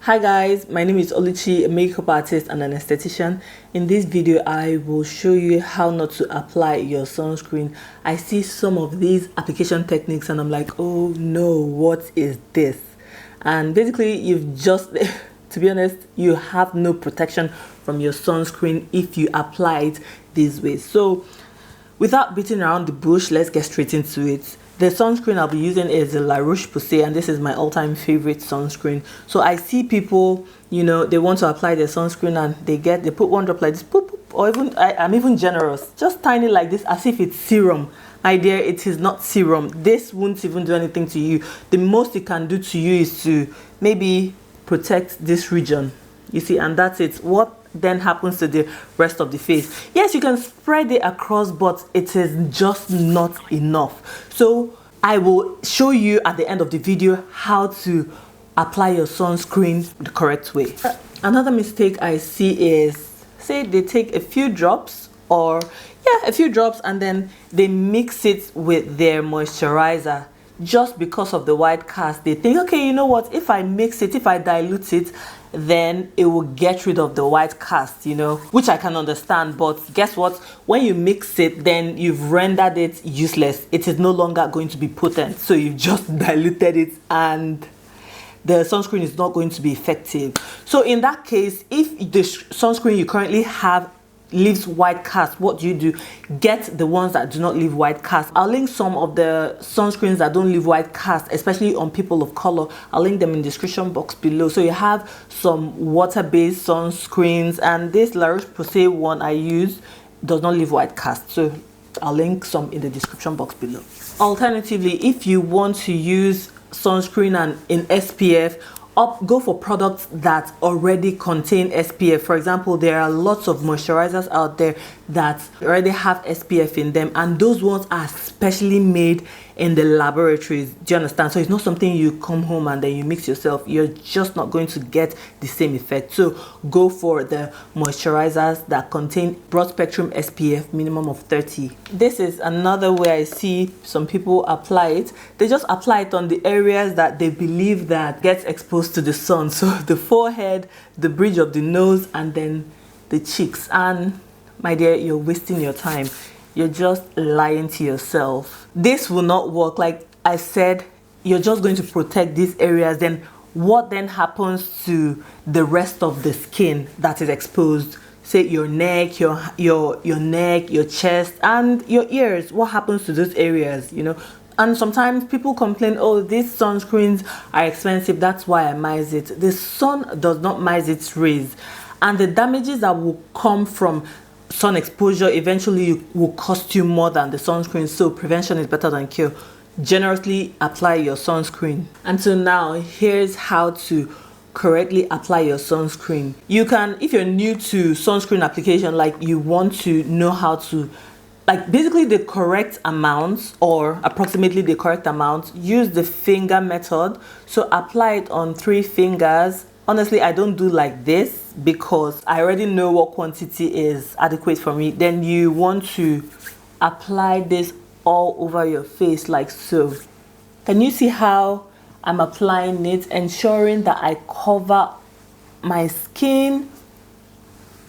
Hi guys, my name is Oluchi, a makeup artist and an esthetician. In this video, I will show you how not to apply your sunscreen. I see some of these application techniques and I'm like, oh no, what is this? And basically, you've just, to be honest, you have no protection from your sunscreen if you apply it this way. So without beating around the bush, let's get straight into it. The sunscreen I'll be using is the La Roche-Posay, and this is my all-time favorite sunscreen. So I see people, they want to apply their sunscreen and they put one drop like this, boop, boop, or even I'm even generous, just tiny like this, as if it's serum. My dear, it is not serum. This won't even do anything to you. The most it can do to you is to maybe protect this region, you see, and that's it. What then happens to the rest of the face? Yes, you can spread it across, but it is just not enough. So I will show you at the end of the video how to apply your sunscreen the correct way. Another mistake I see is, say they take a few drops and then they mix it with their moisturizer. Just because of the white cast, they think, okay, you know what, if I mix it, if I dilute it, then it will get rid of the white cast, which I can understand. But guess what, when you mix it, then you've rendered it useless. It is no longer going to be potent, so you've just diluted it and the sunscreen is not going to be effective. So in that case, if the sunscreen you currently have leaves white cast, what do? Get the ones that do not leave white cast. I'll link some of the sunscreens that don't leave white cast, especially on people of color. I'll link them in the description box below. So you have some water-based sunscreens, and this La Roche-Posay one I use does not leave white cast, so I'll link some in the description box below. Alternatively, if you want to use sunscreen and in SPF, go for products that already contain SPF. For example, there are lots of moisturizers out there that already have SPF in them, and those ones are specially made in the laboratories. Do you understand? So it's not something you come home and then you mix yourself. You're just not going to get the same effect. So go for the moisturizers that contain broad spectrum SPF, minimum of 30. This is another way I see some people apply it. They just apply it on the areas that they believe that gets exposed to the sun. So the forehead, the bridge of the nose, and then the cheeks. And my dear, you're wasting your time. You're just lying to yourself. This will not work. Like I said, you're just going to protect these areas. Then what then happens to the rest of the skin that is exposed? Say your neck, your neck, your chest, and your ears. What happens to those areas, And sometimes people complain, oh, these sunscreens are expensive, that's why I mice it. The sun does not mice its rays, and the damages that will come from sun exposure eventually will cost you more than the sunscreen. So prevention is better than cure. Generously apply your sunscreen. And so now here's how to correctly apply your sunscreen. You can, if you're new to sunscreen application, like you want to know how to, like basically the correct amount or approximately the correct amount, use the finger method. So apply it on 3 fingers. Honestly, I don't do like this because I already know what quantity is adequate for me. Then you want to apply this all over your face like so. Can you see how I'm applying it, ensuring that I cover my skin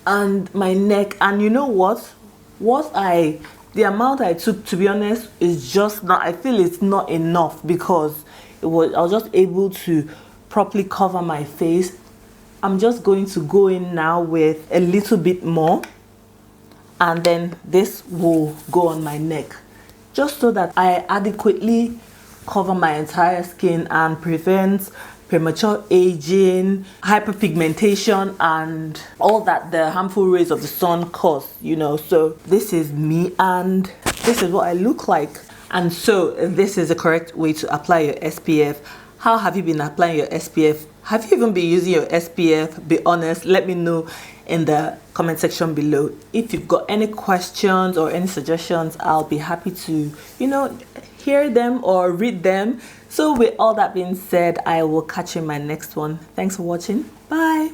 and my neck? And you know what? The amount I took, to be honest, is just not, I feel it's not enough because I was just able to properly cover my face. I'm just going to go in now with a little bit more, and then this will go on my neck, just so that I adequately cover my entire skin and prevent premature aging, hyperpigmentation, and all that the harmful rays of the sun cause, So this is me, and this is what I look like. And so this is the correct way to apply your SPF. How have you been applying your SPF? Have you even been using your SPF? Be honest, let me know in the comment section below. If you've got any questions or any suggestions, I'll be happy to, hear them or read them. So with all that being said, I will catch you in my next one. Thanks for watching. Bye.